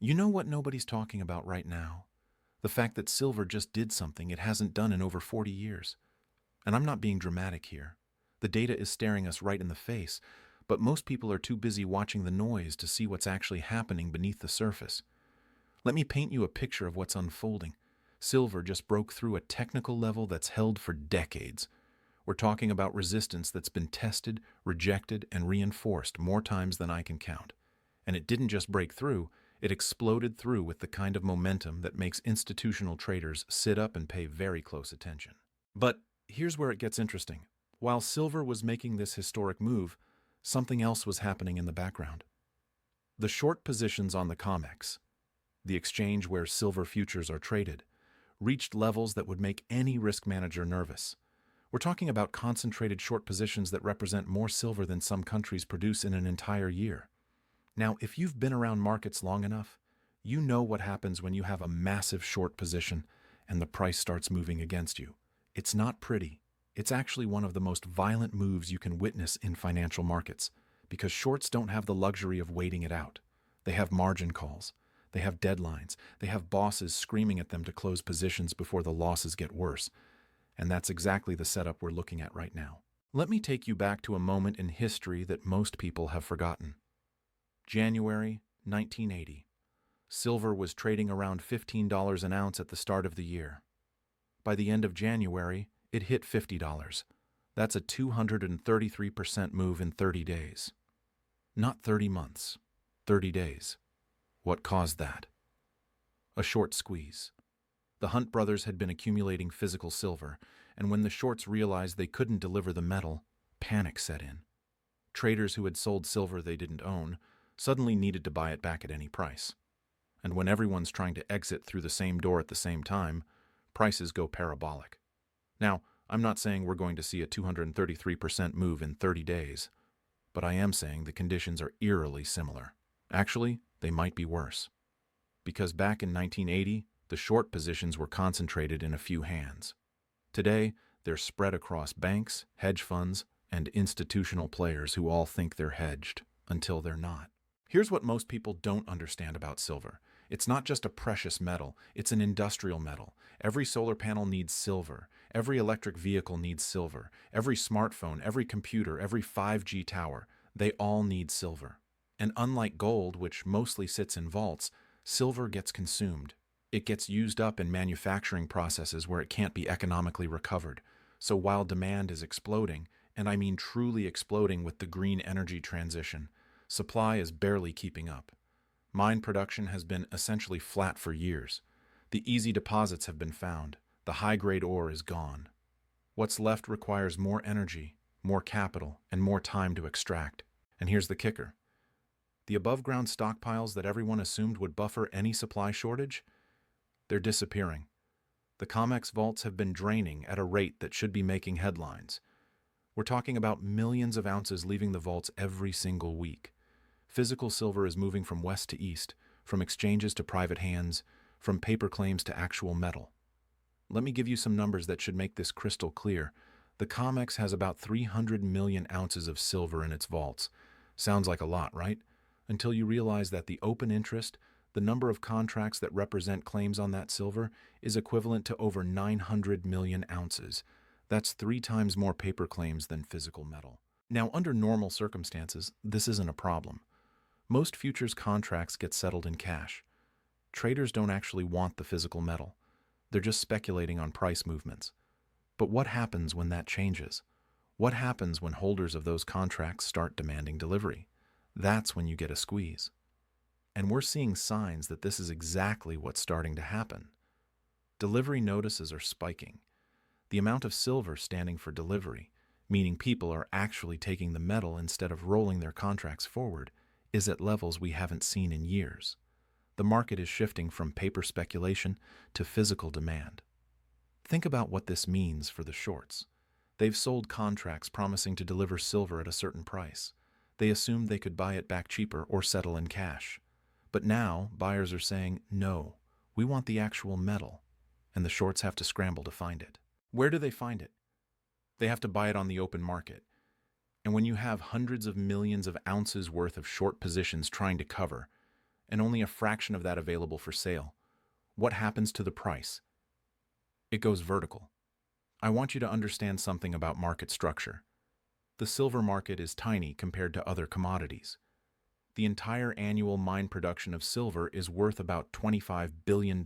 You know what nobody's talking about right now? The fact that silver just did something it hasn't done in over 40 years. And I'm not being dramatic here. The data is staring us right in the face, but most people are too busy watching the noise to see what's actually happening beneath the surface. Let me paint you a picture of what's unfolding. Silver just broke through a technical level that's held for decades. We're talking about resistance that's been tested, rejected, and reinforced more times than I can count. And it didn't just break through, it exploded through with the kind of momentum that makes institutional traders sit up and pay very close attention. But here's where it gets interesting. While silver was making this historic move, something else was happening in the background. The short positions on the COMEX, the exchange where silver futures are traded, reached levels that would make any risk manager nervous. We're talking about concentrated short positions that represent more silver than some countries produce in an entire year. Now, if you've been around markets long enough, you know what happens when you have a massive short position and the price starts moving against you. It's not pretty. It's actually one of the most violent moves you can witness in financial markets, because shorts don't have the luxury of waiting it out. They have margin calls. They have deadlines. They have bosses screaming at them to close positions before the losses get worse. And that's exactly the setup we're looking at right now. Let me take you back to a moment in history that most people have forgotten. January 1980. Silver was trading around $15 an ounce at the start of the year. By the end of January, it hit $50. That's a 233% move in 30 days. Not 30 months, 30 days. What caused that? A short squeeze. The Hunt brothers had been accumulating physical silver, and when the shorts realized they couldn't deliver the metal, panic set in. Traders who had sold silver they didn't own suddenly needed to buy it back at any price. And when everyone's trying to exit through the same door at the same time, prices go parabolic. Now, I'm not saying we're going to see a 233% move in 30 days, but I am saying the conditions are eerily similar. Actually, they might be worse. Because back in 1980, the short positions were concentrated in a few hands. Today, they're spread across banks, hedge funds, and institutional players who all think they're hedged, until they're not. Here's what most people don't understand about silver. It's not just a precious metal, it's an industrial metal. Every solar panel needs silver. Every electric vehicle needs silver. Every smartphone, every computer, every 5G tower, they all need silver. And unlike gold, which mostly sits in vaults, silver gets consumed. It gets used up in manufacturing processes where it can't be economically recovered. So while demand is exploding, and I mean truly exploding with the green energy transition, supply is barely keeping up. Mine production has been essentially flat for years. The easy deposits have been found. The high-grade ore is gone. What's left requires more energy, more capital, and more time to extract. And here's the kicker. The above-ground stockpiles that everyone assumed would buffer any supply shortage, they're disappearing. The COMEX vaults have been draining at a rate that should be making headlines. We're talking about millions of ounces leaving the vaults every single week. Physical silver is moving from west to east, from exchanges to private hands, from paper claims to actual metal. Let me give you some numbers that should make this crystal clear. The COMEX has about 300 million ounces of silver in its vaults. Sounds like a lot, right? Until you realize that the open interest, the number of contracts that represent claims on that silver, is equivalent to over 900 million ounces. That's 3 times more paper claims than physical metal. Now, under normal circumstances, this isn't a problem. Most futures contracts get settled in cash. Traders don't actually want the physical metal. They're just speculating on price movements. But what happens when that changes? What happens when holders of those contracts start demanding delivery? That's when you get a squeeze. And we're seeing signs that this is exactly what's starting to happen. Delivery notices are spiking. The amount of silver standing for delivery, meaning people are actually taking the metal instead of rolling their contracts forward, is at levels we haven't seen in years. The market is shifting from paper speculation to physical demand. Think about what this means for the shorts. They've sold contracts promising to deliver silver at a certain price. They assumed they could buy it back cheaper or settle in cash. But now, buyers are saying, no, we want the actual metal, and the shorts have to scramble to find it. Where do they find it? They have to buy it on the open market. And when you have hundreds of millions of ounces worth of short positions trying to cover, and only a fraction of that available for sale. What happens to the price? It goes vertical. I want you to understand something about market structure. The silver market is tiny compared to other commodities. The entire annual mine production of silver is worth about $25 billion.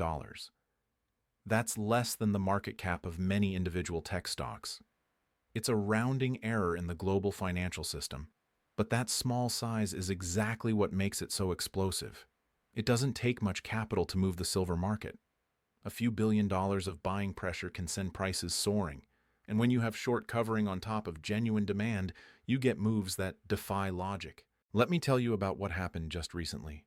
That's less than the market cap of many individual tech stocks. It's a rounding error in the global financial system, but that small size is exactly what makes it so explosive. It doesn't take much capital to move the silver market. A few $1 billion of buying pressure can send prices soaring, and when you have short covering on top of genuine demand, you get moves that defy logic. Let me tell you about what happened just recently.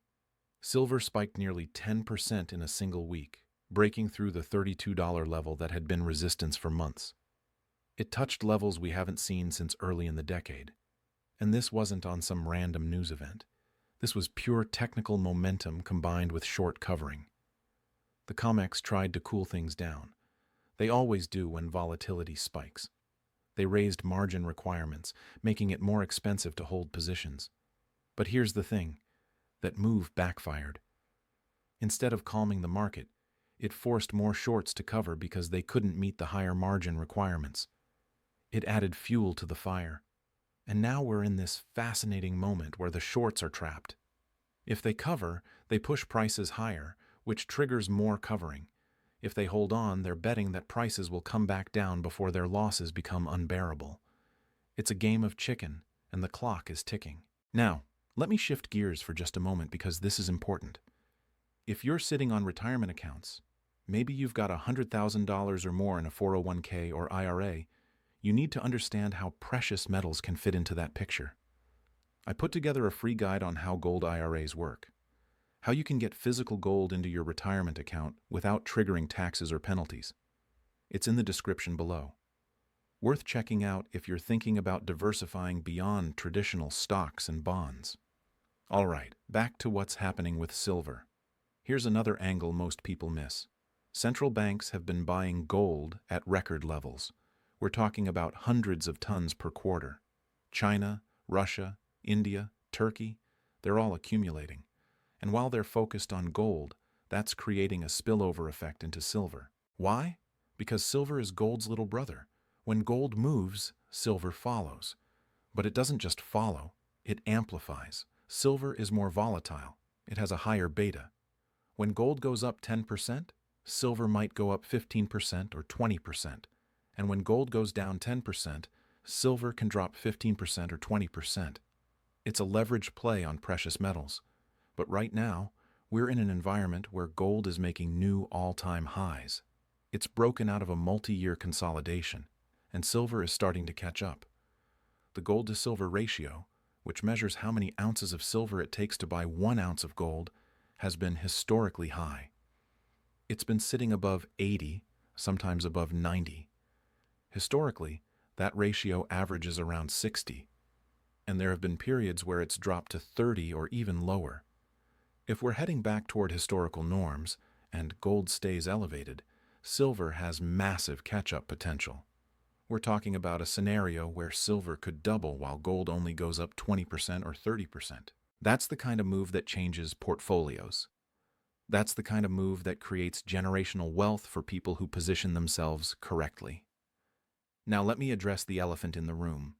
Silver spiked nearly 10% in a single week, breaking through the $32 level that had been resistance for months. It touched levels we haven't seen since early in the decade. And this wasn't on some random news event. This was pure technical momentum combined with short covering. The COMEX tried to cool things down. They always do when volatility spikes. They raised margin requirements, making it more expensive to hold positions. But here's the thing, that move backfired. Instead of calming the market, it forced more shorts to cover because they couldn't meet the higher margin requirements. It added fuel to the fire. And now we're in this fascinating moment where the shorts are trapped. If they cover, they push prices higher, which triggers more covering. If they hold on, they're betting that prices will come back down before their losses become unbearable. It's a game of chicken, and the clock is ticking. Now, let me shift gears for just a moment because this is important. If you're sitting on retirement accounts, maybe you've got $100,000 or more in a 401k or IRA, you need to understand how precious metals can fit into that picture. I put together a free guide on how gold IRAs work, how you can get physical gold into your retirement account without triggering taxes or penalties. It's in the description below. Worth checking out if you're thinking about diversifying beyond traditional stocks and bonds. All right, back to what's happening with silver. Here's another angle most people miss. Central banks have been buying gold at record levels. We're talking about hundreds of tons per quarter. China, Russia, India, Turkey, they're all accumulating. And while they're focused on gold, that's creating a spillover effect into silver. Why? Because silver is gold's little brother. When gold moves, silver follows. But it doesn't just follow, it amplifies. Silver is more volatile. It has a higher beta. When gold goes up 10%, silver might go up 15% or 20%. And when gold goes down 10%, silver can drop 15% or 20%. It's a leverage play on precious metals. But right now, we're in an environment where gold is making new all-time highs. It's broken out of a multi-year consolidation, and silver is starting to catch up. The gold-to-silver ratio, which measures how many ounces of silver it takes to buy 1 ounce of gold, has been historically high. It's been sitting above 80, sometimes above 90. Historically, that ratio averages around 60, and there have been periods where it's dropped to 30 or even lower. If we're heading back toward historical norms, and gold stays elevated, silver has massive catch-up potential. We're talking about a scenario where silver could double while gold only goes up 20% or 30%. That's the kind of move that changes portfolios. That's the kind of move that creates generational wealth for people who position themselves correctly. Now let me address the elephant in the room.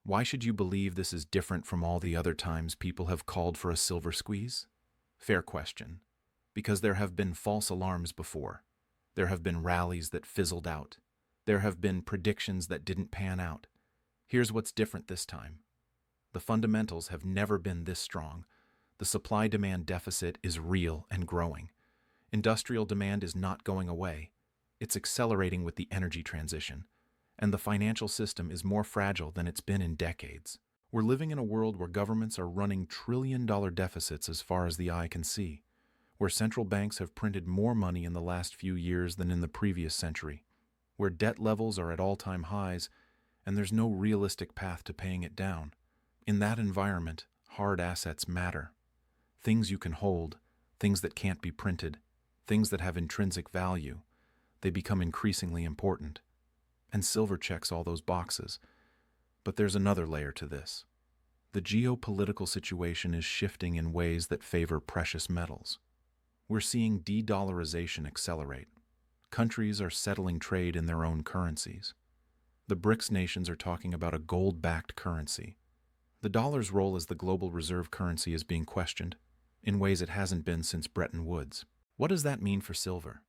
Why should you believe this is different from all the other times people have called for a silver squeeze? Fair question. Because there have been false alarms before. There have been rallies that fizzled out. There have been predictions that didn't pan out. Here's what's different this time. The fundamentals have never been this strong. The supply-demand deficit is real and growing. Industrial demand is not going away. It's accelerating with the energy transition. And the financial system is more fragile than it's been in decades. We're living in a world where governments are running trillion-dollar deficits as far as the eye can see, where central banks have printed more money in the last few years than in the previous century, where debt levels are at all-time highs, and there's no realistic path to paying it down. In that environment, hard assets matter. Things you can hold, things that can't be printed, things that have intrinsic value, they become increasingly important. And silver checks all those boxes. But there's another layer to this. The geopolitical situation is shifting in ways that favor precious metals. We're seeing de-dollarization accelerate. Countries are settling trade in their own currencies. The BRICS nations are talking about a gold-backed currency. The dollar's role as the global reserve currency is being questioned, in ways it hasn't been since Bretton Woods. What does that mean for silver?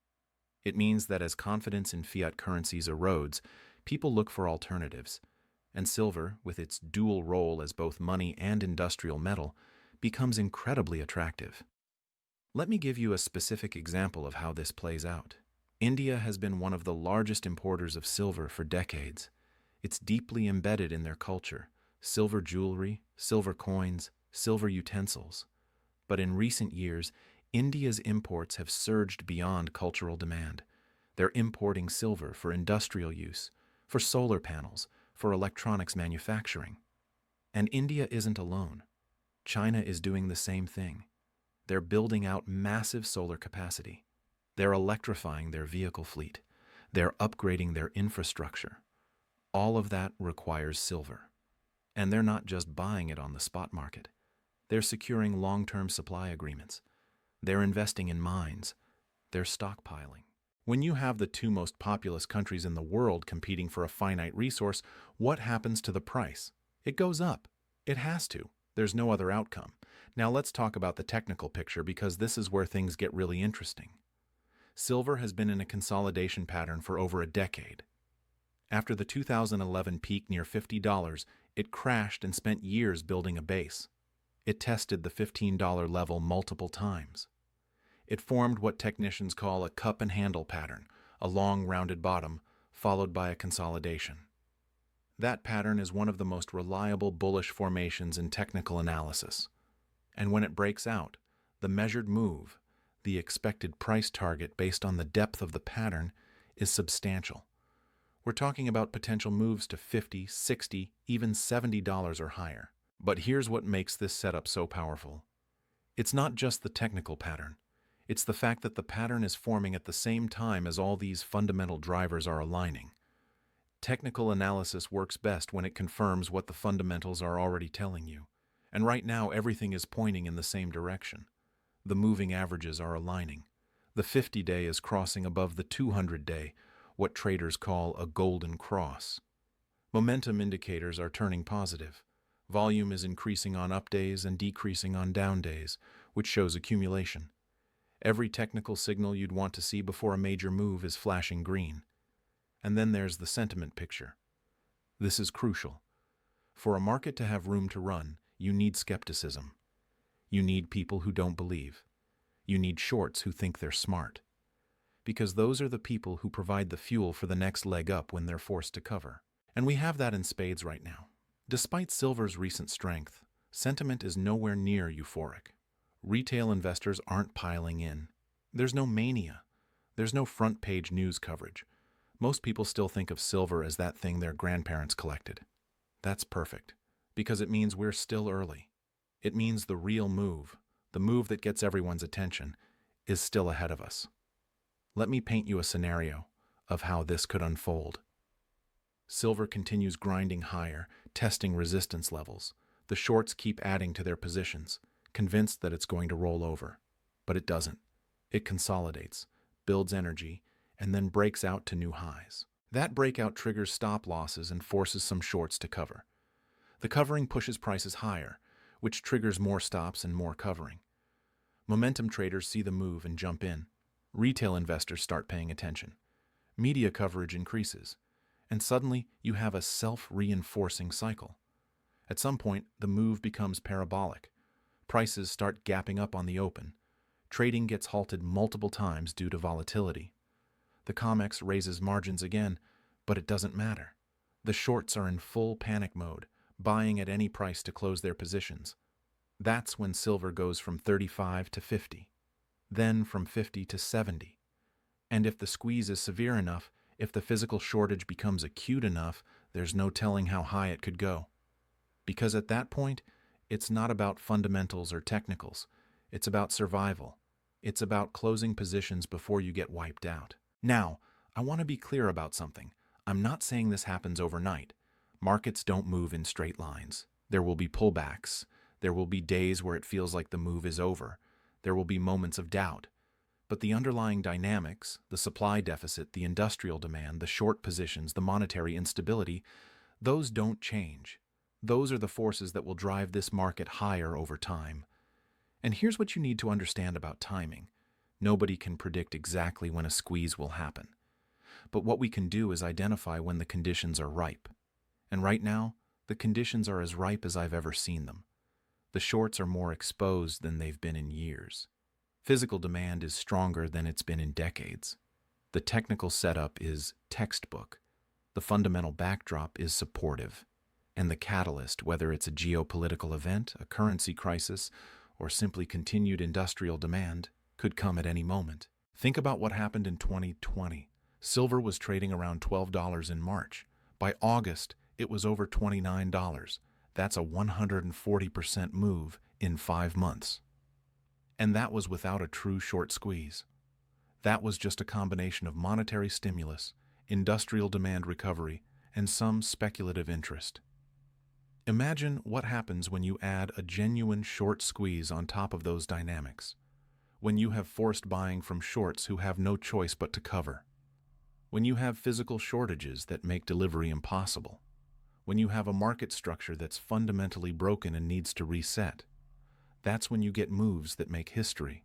It means that as confidence in fiat currencies erodes, people look for alternatives, and silver, with its dual role as both money and industrial metal, becomes incredibly attractive. Let me give you a specific example of how this plays out. India has been one of the largest importers of silver for decades. It's deeply embedded in their culture: silver jewelry, silver coins, silver utensils. But in recent years, India's imports have surged beyond cultural demand. They're importing silver for industrial use, for solar panels, for electronics manufacturing. And India isn't alone. China is doing the same thing. They're building out massive solar capacity. They're electrifying their vehicle fleet. They're upgrading their infrastructure. All of that requires silver. And they're not just buying it on the spot market. They're securing long-term supply agreements. They're investing in mines. They're stockpiling. When you have the two most populous countries in the world competing for a finite resource, what happens to the price? It goes up. It has to. There's no other outcome. Now let's talk about the technical picture, because this is where things get really interesting. Silver has been in a consolidation pattern for over a decade. After the 2011 peak near $50, it crashed and spent years building a base. It tested the $15 level multiple times. It formed what technicians call a cup and handle pattern, a long rounded bottom, followed by a consolidation. That pattern is one of the most reliable bullish formations in technical analysis. And when it breaks out, the measured move, the expected price target based on the depth of the pattern, is substantial. We're talking about potential moves to $50, $60, even $70 or higher. But here's what makes this setup so powerful. It's not just the technical pattern. It's the fact that the pattern is forming at the same time as all these fundamental drivers are aligning. Technical analysis works best when it confirms what the fundamentals are already telling you. And right now, everything is pointing in the same direction. The moving averages are aligning. The 50-day is crossing above the 200-day, what traders call a golden cross. Momentum indicators are turning positive. Volume is increasing on up days and decreasing on down days, which shows accumulation. Every technical signal you'd want to see before a major move is flashing green. And then there's the sentiment picture. This is crucial. For a market to have room to run, you need skepticism. You need people who don't believe. You need shorts who think they're smart. Because those are the people who provide the fuel for the next leg up when they're forced to cover. And we have that in spades right now. Despite silver's recent strength, sentiment is nowhere near euphoric. Retail investors aren't piling in. There's no mania. There's no front-page news coverage. Most people still think of silver as that thing their grandparents collected. That's perfect, because it means we're still early. It means the real move, the move that gets everyone's attention, is still ahead of us. Let me paint you a scenario of how this could unfold. Silver continues grinding higher, testing resistance levels. The shorts keep adding to their positions, convinced that it's going to roll over. But it doesn't. It consolidates, builds energy, and then breaks out to new highs. That breakout triggers stop losses and forces some shorts to cover. The covering pushes prices higher, which triggers more stops and more covering. Momentum traders see the move and jump in. Retail investors start paying attention. Media coverage increases. And suddenly, you have a self-reinforcing cycle. At some point, the move becomes parabolic. Prices start gapping up on the open. Trading gets halted multiple times due to volatility. The COMEX raises margins again, but it doesn't matter. The shorts are in full panic mode, buying at any price to close their positions. That's when silver goes from 35 to 50, then from 50 to 70. And if the squeeze is severe enough, if the physical shortage becomes acute enough, there's no telling how high it could go. Because at that point, it's not about fundamentals or technicals. It's about survival. It's about closing positions before you get wiped out. Now, I want to be clear about something. I'm not saying this happens overnight. Markets don't move in straight lines. There will be pullbacks. There will be days where it feels like the move is over. There will be moments of doubt. But the underlying dynamics, the supply deficit, the industrial demand, the short positions, the monetary instability, those don't change. Those are the forces that will drive this market higher over time. And here's what you need to understand about timing. Nobody can predict exactly when a squeeze will happen. But what we can do is identify when the conditions are ripe. And right now, the conditions are as ripe as I've ever seen them. The shorts are more exposed than they've been in years. Physical demand is stronger than it's been in decades. The technical setup is textbook. The fundamental backdrop is supportive. And the catalyst, whether it's a geopolitical event, a currency crisis, or simply continued industrial demand, could come at any moment. Think about what happened in 2020. Silver was trading around $12 in March. By August, it was over $29. That's a 140% move in 5 months. And that was without a true short squeeze. That was just a combination of monetary stimulus, industrial demand recovery, and some speculative interest. Imagine what happens when you add a genuine short squeeze on top of those dynamics, when you have forced buying from shorts who have no choice but to cover, when you have physical shortages that make delivery impossible, when you have a market structure that's fundamentally broken and needs to reset. That's when you get moves that make history.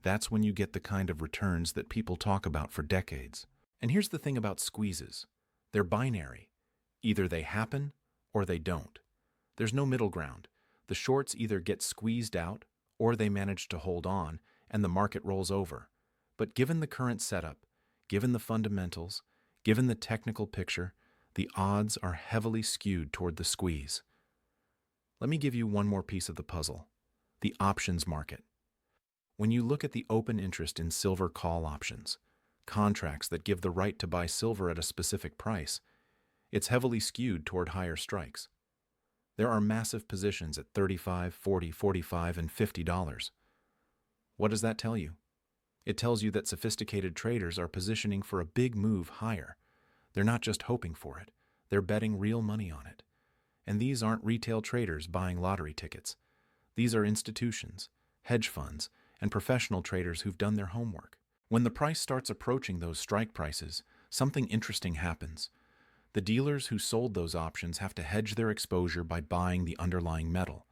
That's when you get the kind of returns that people talk about for decades. And here's the thing about squeezes. They're binary. Either they happen or they don't. There's no middle ground. The shorts either get squeezed out or they manage to hold on and the market rolls over. But given the current setup, given the fundamentals, given the technical picture, the odds are heavily skewed toward the squeeze. Let me give you one more piece of the puzzle: the options market. When you look at the open interest in silver call options, contracts that give the right to buy silver at a specific price, it's heavily skewed toward higher strikes. There are massive positions at $35, $40, $45, and $50. What does that tell you? It tells you that sophisticated traders are positioning for a big move higher. They're not just hoping for it, they're betting real money on it. And these aren't retail traders buying lottery tickets. These are institutions, hedge funds, and professional traders who've done their homework. When the price starts approaching those strike prices, something interesting happens. The dealers who sold those options have to hedge their exposure by buying the underlying metal.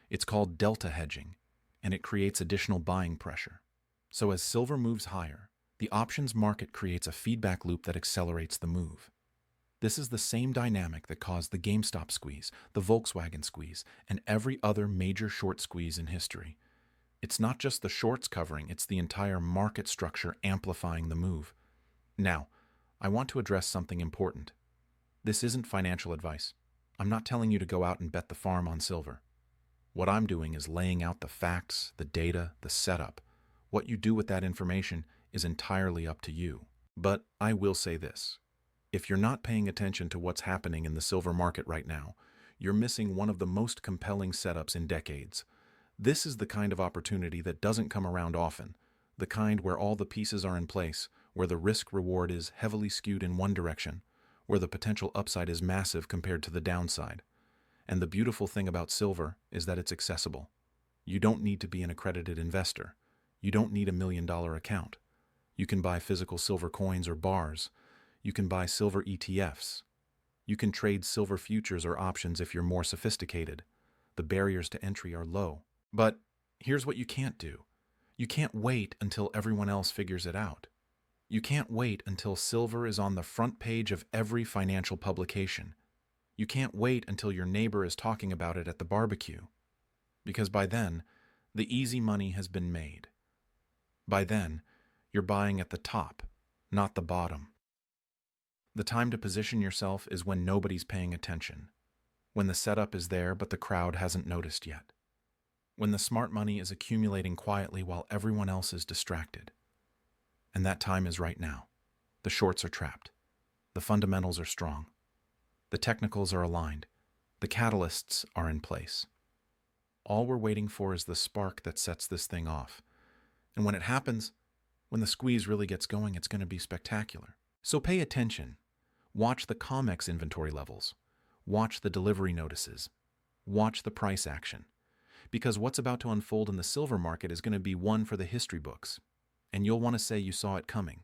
It's called delta hedging, and it creates additional buying pressure. So as silver moves higher, the options market creates a feedback loop that accelerates the move. This is the same dynamic that caused the GameStop squeeze, the Volkswagen squeeze, and every other major short squeeze in history. It's not just the shorts covering, it's the entire market structure amplifying the move. Now, I want to address something important. This isn't financial advice. I'm not telling you to go out and bet the farm on silver. What I'm doing is laying out the facts, the data, the setup. What you do with that information is entirely up to you. But I will say this. If you're not paying attention to what's happening in the silver market right now, you're missing one of the most compelling setups in decades. This is the kind of opportunity that doesn't come around often, the kind where all the pieces are in place, where the risk-reward is heavily skewed in one direction, where the potential upside is massive compared to the downside. And the beautiful thing about silver is that it's accessible. You don't need to be an accredited investor. You don't need $1 million account. You can buy physical silver coins or bars. You can buy silver ETFs. You can trade silver futures or options if you're more sophisticated. The barriers to entry are low. But here's what you can't do. You can't wait until everyone else figures it out. You can't wait until silver is on the front page of every financial publication. You can't wait until your neighbor is talking about it at the barbecue. Because by then, the easy money has been made. By then, you're buying at the top, not the bottom. The time to position yourself is when nobody's paying attention, when the setup is there but the crowd hasn't noticed yet, when the smart money is accumulating quietly while everyone else is distracted. And that time is right now. The shorts are trapped. The fundamentals are strong. The technicals are aligned. The catalysts are in place. All we're waiting for is the spark that sets this thing off. And when it happens, when the squeeze really gets going, it's going to be spectacular. So pay attention. Watch the COMEX inventory levels. Watch the delivery notices. Watch the price action. Because what's about to unfold in the silver market is going to be one for the history books. And you'll want to say you saw it coming.